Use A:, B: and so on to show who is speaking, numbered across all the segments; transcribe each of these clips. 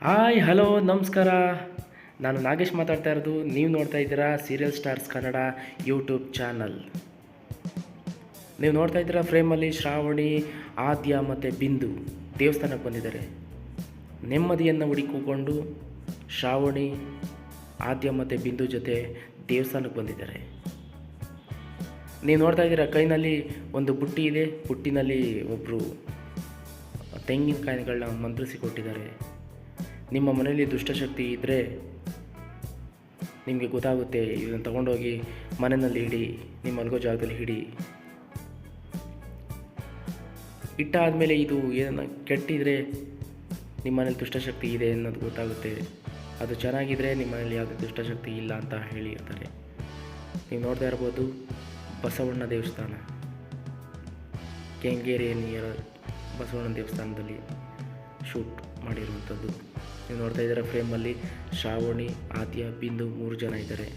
A: Hi hello ನಮಸ್ಕಾರ. ನಾನು ನಾಗೇಶ್ ಮಾತಾಡ್ತಾ ಇರೋದು. ನೀವು ನೋಡ್ತಾ ಇದ್ದೀರಾ serial stars Kannada YouTube channel. ನೀವು ನೋಡ್ತಾ ಇದ್ದೀರಾ ಫ್ರೇಮಲ್ಲಿ ಶ್ರಾವಣಿ, ಆದ್ಯ ಮತ್ತು ಬಿಂದು ದೇವಸ್ಥಾನಕ್ಕೆ ಬಂದಿದ್ದಾರೆ. ನೆಮ್ಮದಿಯನ್ನು ಹುಡುಕಿಕೊಂಡು ಶ್ರಾವಣಿ, ಆದ್ಯ ಮತ್ತು ಬಿಂದು ಜೊತೆ ದೇವಸ್ಥಾನಕ್ಕೆ ಬಂದಿದ್ದಾರೆ. ನೀವು ನೋಡ್ತಾ ಇದ್ದೀರಾ ಕೈನಲ್ಲಿ ಒಂದು ಬುಟ್ಟಿ ಇದೆ. ಬುಟ್ಟಿನಲ್ಲಿ ಒಬ್ಬರು ತೆಂಗಿನಕಾಯಿಗಳನ್ನ ಮಂತ್ರಿಸಿ ಕೊಟ್ಟಿದ್ದಾರೆ. ನಿಮ್ಮ ಮನೆಯಲ್ಲಿ ದುಷ್ಟಶಕ್ತಿ ಇದ್ದರೆ ನಿಮಗೆ ಗೊತ್ತಾಗುತ್ತೆ. ಇದನ್ನು ತಗೊಂಡೋಗಿ ಮನೆಯಲ್ಲಿ ಇಡಿ, ನಿಮ್ಮ ಮಲಗೋ ಜಾಗದಲ್ಲಿ ಇಡಿ. ಇಟ್ಟಾದಮೇಲೆ ಇದು ಏನನ್ನ ಕೆಟ್ಟಿದ್ರೆ ನಿಮ್ಮ ಮನೇಲಿ ದುಷ್ಟಶಕ್ತಿ ಇದೆ ಅನ್ನೋದು ಗೊತ್ತಾಗುತ್ತೆ. ಅದು ಚೆನ್ನಾಗಿದ್ದರೆ ನಿಮ್ಮ ಮನೇಲಿ ಯಾವುದೇ ದುಷ್ಟಶಕ್ತಿ ಇಲ್ಲ ಅಂತ ಹೇಳಿರ್ತಾರೆ. ನೀವು ನೋಡ್ತಾ ಇರ್ಬೋದು ಬಸವಣ್ಣ ದೇವಸ್ಥಾನ, ಕೆಂಗೇರಿ ನಿಯರ್ ಬಸವಣ್ಣ ದೇವಸ್ಥಾನದಲ್ಲಿ ಶೂಟ್ ಮಾಡಿರುವಂಥದ್ದು. ನೀವು ನೋಡ್ತಾ ಇದ್ದೀರಾ ಫ್ರೇಮಲ್ಲಿ ಶ್ರಾವಣಿ, ಆದ್ಯ, ಬಿಂದು 3 ಜನ ಇದ್ದಾರೆ.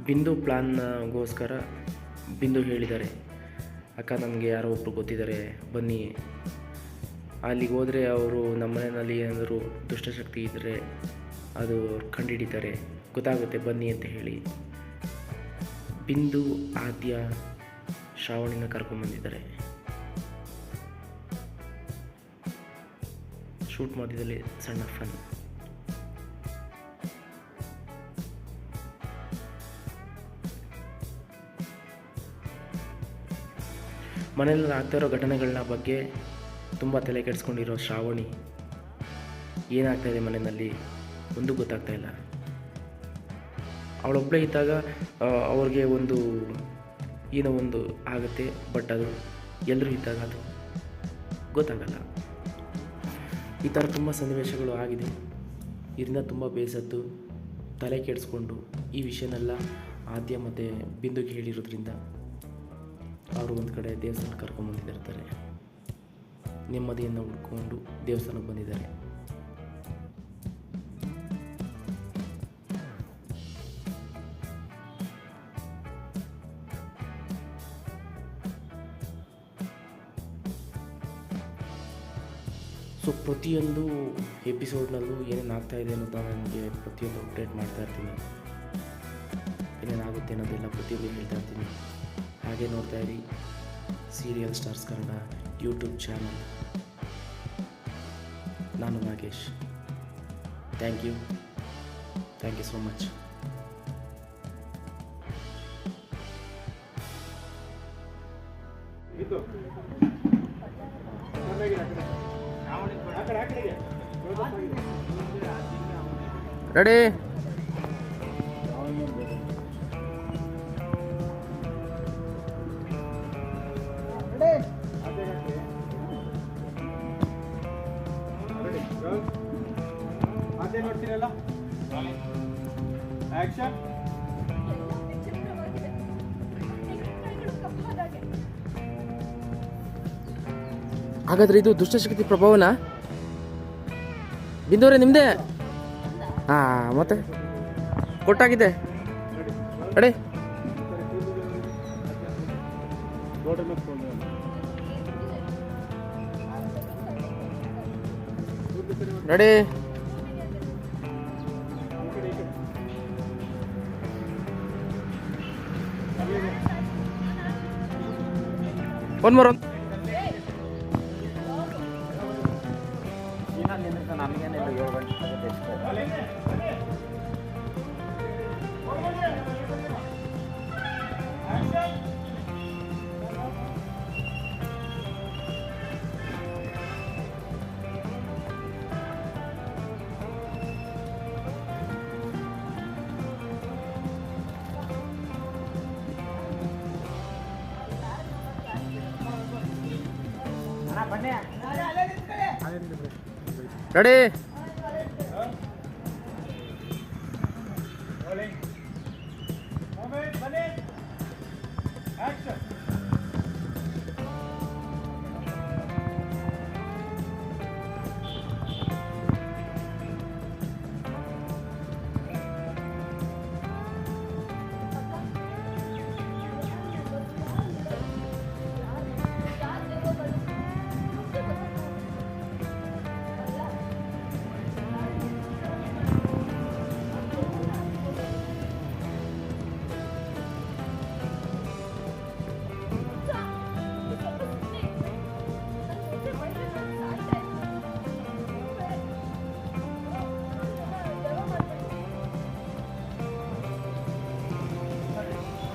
A: ಬಿಂದು ಪ್ಲಾನ್ಗೋಸ್ಕರ ಬಿಂದು ಹೇಳಿದ್ದಾರೆ, ಅಕ್ಕ ನಮಗೆ ಯಾರೋ ಒಬ್ಬರು ಗೊತ್ತಿದ್ದಾರೆ, ಬನ್ನಿ ಅಲ್ಲಿಗೆ ಹೋದರೆ ಅವರು ನಮ್ಮ ಮನೆಯಲ್ಲಿ ಏನಾದರೂ ದುಷ್ಟಶಕ್ತಿ ಇದ್ದರೆ ಅದು ಕಂಡುಹಿಡಿತಾರೆ, ಗೊತ್ತಾಗುತ್ತೆ ಬನ್ನಿ ಅಂತ ಹೇಳಿ ಬಿಂದು, ಆದ್ಯ, ಶ್ರಾವಣಿನ ಕರ್ಕೊಂಡ್ಬಂದಿದ್ದಾರೆ. ಶೂಟ್ ಮಾಡಿದಲ್ಲಿ ಸಣ್ಣ ಫನ್. ಮನೆಯಲ್ಲಿ ಆಗ್ತಾ ಇರೋ ಘಟನೆಗಳನ್ನ ಬಗ್ಗೆ ತುಂಬ ತಲೆ ಕೆಡಿಸ್ಕೊಂಡಿರೋ ಶ್ರಾವಣಿ, ಏನಾಗ್ತಾಯಿದೆ ಮನೆಯಲ್ಲಿ ಒಂದು ಗೊತ್ತಾಗ್ತಾ ಇಲ್ಲ. ಅವಳೊಬ್ಬಳೇ ಇದ್ದಾಗ ಅವ್ರಿಗೆ ಏನೋ ಒಂದು ಆಗುತ್ತೆ, ಬಟ್ ಅದು ಎಲ್ಲರೂ ಇದ್ದಾಗ ಅದು ಗೊತ್ತಾಗಲ್ಲ. ಈ ಥರ ತುಂಬ ಸನ್ನಿವೇಶಗಳು ಆಗಿದೆ. ಇದರಿಂದ ತುಂಬ ಬೇಸತ್ತು ತಲೆ ಕೆಡಿಸ್ಕೊಂಡು ಈ ವಿಷಯನೆಲ್ಲ ಆದ್ಯ ಮತ್ತು ಬಿಂದುಗೆ ಹೇಳಿರೋದ್ರಿಂದ ಅವರು ಒಂದು ಕಡೆ ದೇವಸ್ಥಾನಕ್ಕೆ ಕರ್ಕೊಂಬಂದಿರ್ತಾರೆ. ನೆಮ್ಮದಿಯನ್ನು ಹುಡ್ಕೊಂಡು ದೇವಸ್ಥಾನಕ್ಕೆ ಬಂದಿದ್ದಾರೆ. ಸೊ ಪ್ರತಿಯೊಂದು ಎಪಿಸೋಡ್ನಲ್ಲೂ ಏನೇನು ಆಗ್ತಾಯಿದೆ ಅನ್ನೋದು ನನಗೆ ಪ್ರತಿಯೊಂದು ಅಪ್ಡೇಟ್ ಮಾಡ್ತಾ ಇರ್ತೀನಿ. ಏನೇನಾಗುತ್ತೆ ಅನ್ನೋದೆಲ್ಲ ಪ್ರತಿಯೊಂದು ಹೇಳ್ತಾ ಇರ್ತೀನಿ. ಹಾಗೆ ನೋಡ್ತಾ ಇರಿ serial stars Kannada YouTube channel. ನಾನು Nagesh. Thank you so much.
B: Ready,
C: ಅದೇ ನೋಡ್ತೀರಲ್ಲ, ಆಕ್ಷನ್.
B: ಹಾಗಾದ್ರೆ ಇದು ದುಷ್ಟಶಕ್ತಿ ಪ್ರಭಾವನಾ? ಬಿಂದೂರೇ ನಿಮ್ಮದೇ? ಮತ್ತೆ ಕೊಟ್ಟಾಗಿದೆ. Ready, ready, one more. Ready,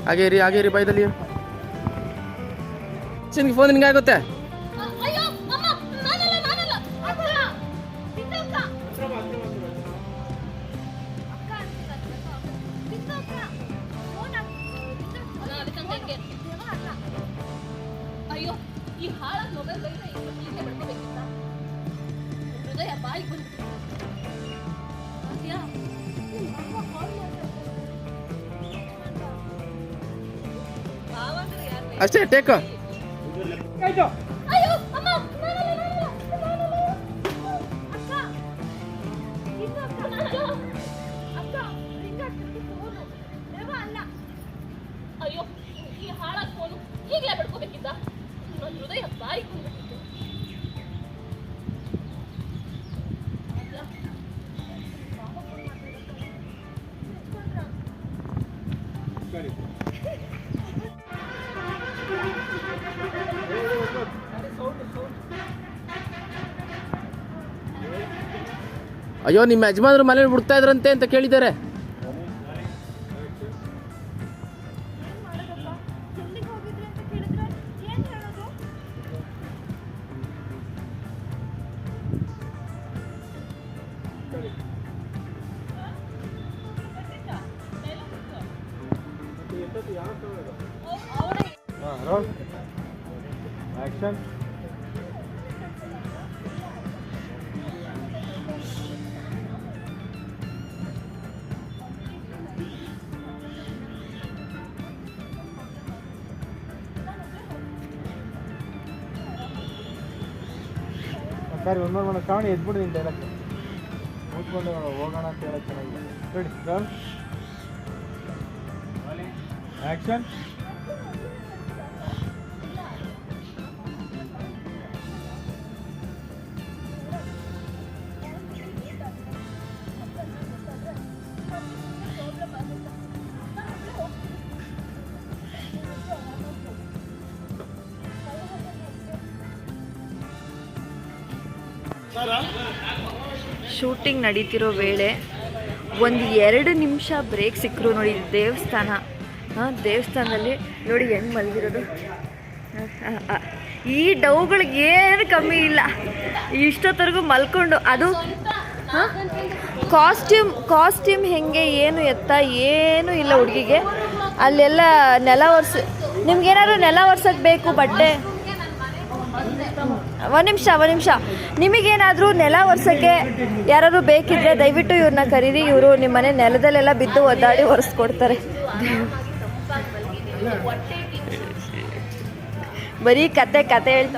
B: ಹಾಗೆ ಇರಿ ಬೈದಲ್ಲಿ ಫೋನ್ ನಿನ್ಗೆ ಆಗುತ್ತೆ.
D: ಅಯ್ಯೋ ಅಮ್ಮ ನಾನಲ್ಲ ಅಕ್ಕ ಬಿದ್ದಕ್ಕ ಅಯ್ಯೋ ಈ ಹಾಳಾದ ಮೊಬೈಲ್ ಬೈದ್ರೆ ಹೀಗೆ ಬಡ್ಕೋಬೇಕಿತ್ತ ಹೃದಯ ಬಾಯಿಗೆ ಬಂತು
B: ಅಷ್ಟೇ ಟೇಕ್.
C: ಆಯ್ತು.
D: ಅಯ್ಯೋ ಅಮ್ಮ ನಾನಲ್ಲ ಅಕ್ಕ ಇದು ಅಕ್ಕ ರಿಂಗ್ ಆಗ್ತಿದೆ ಫೋನು ದೇವ ಅಲ್ಲ. ಅಯ್ಯೋ ಈ ಹಾಳಾದ ಫೋನು ಈಗಲೇ ಬಡ್ಕೋಬೇಕಿದ್ದ ನನ್ನ ಹೃದಯ ಬಾಯಿಗೆ ಬಂದ್ಬಿಟ್ಟಿತ್ತು.
C: ಸರಿ.
B: ಅಯ್ಯೋ ನಿಮ್ಮ ಯಜಮಾನ್ರು ಮನೇಲಿ ಬಿಡ್ತಾ ಇದ್ರಂತೆ ಅಂತ ಕೇಳಿದ್ದಾರೆ.
C: Roll action. ಸರಿ ಒಂದು ಮಾಡೋಣ ಕಾಣಿ ಎದ್ಬಿಡು ನಿಂತ ಹೇಳಕ್ಕೆ ಕೂತ್ಕೊಂಡು ಹೋಗೋಣ ಅಂತ ಹೇಳಕ್ಕೆ ಚೆನ್ನಾಗಿದೆ. Ready roll action.
E: ಶೂಟಿಂಗ್ ನಡೀತಿರೋ ವೇಳೆ ಒಂದು 2 ನಿಮಿಷ ಬ್ರೇಕ್ ಸಿಕ್ಕರು ನೋಡಿ. ದೇವಸ್ಥಾನ ದೇವಸ್ಥಾನದಲ್ಲಿ ನೋಡಿ ಹೆಂಗೆ ಮಲಗಿರೋದು. ಈ ಡೌಗಳಿಗೆ ಏನು ಕಮ್ಮಿ ಇಲ್ಲ, ಇಷ್ಟೊತ್ತರೆಗೂ ಮಲ್ಕೊಂಡು. ಅದು ಕಾಸ್ಟ್ಯೂಮ್ ಹೆಂಗೆ ಏನು ಎತ್ತ ಏನೂ ಇಲ್ಲ ಹುಡುಗಿಗೆ. ಅಲ್ಲೆಲ್ಲ ನೆಲ ನಿಮ್ಗೇನಾದ್ರು ನೆಲ ಒರ್ಸೋಕ್ಕೆ ಬೇಕು ಬಟ್ಟೆ. ಒಂದು ನಿಮಿಷ ನಿಮಗೇನಾದರೂ ನೆಲ ಒರ್ಸೋಕ್ಕೆ ಯಾರಾದ್ರು ಬೇಕಿದ್ರೆ ದಯವಿಟ್ಟು ಇವ್ರನ್ನ ಕರೀರಿ. ಇವರು ನಿಮ್ಮ ಮನೆ ನೆಲದಲ್ಲೆಲ್ಲ ಬಿದ್ದು ಒದ್ದಾಡಿ ಒರೆಸ್ಕೊಡ್ತಾರೆ. ಬರೀ ಕತೆ ಹೇಳ್ತಾರೆ.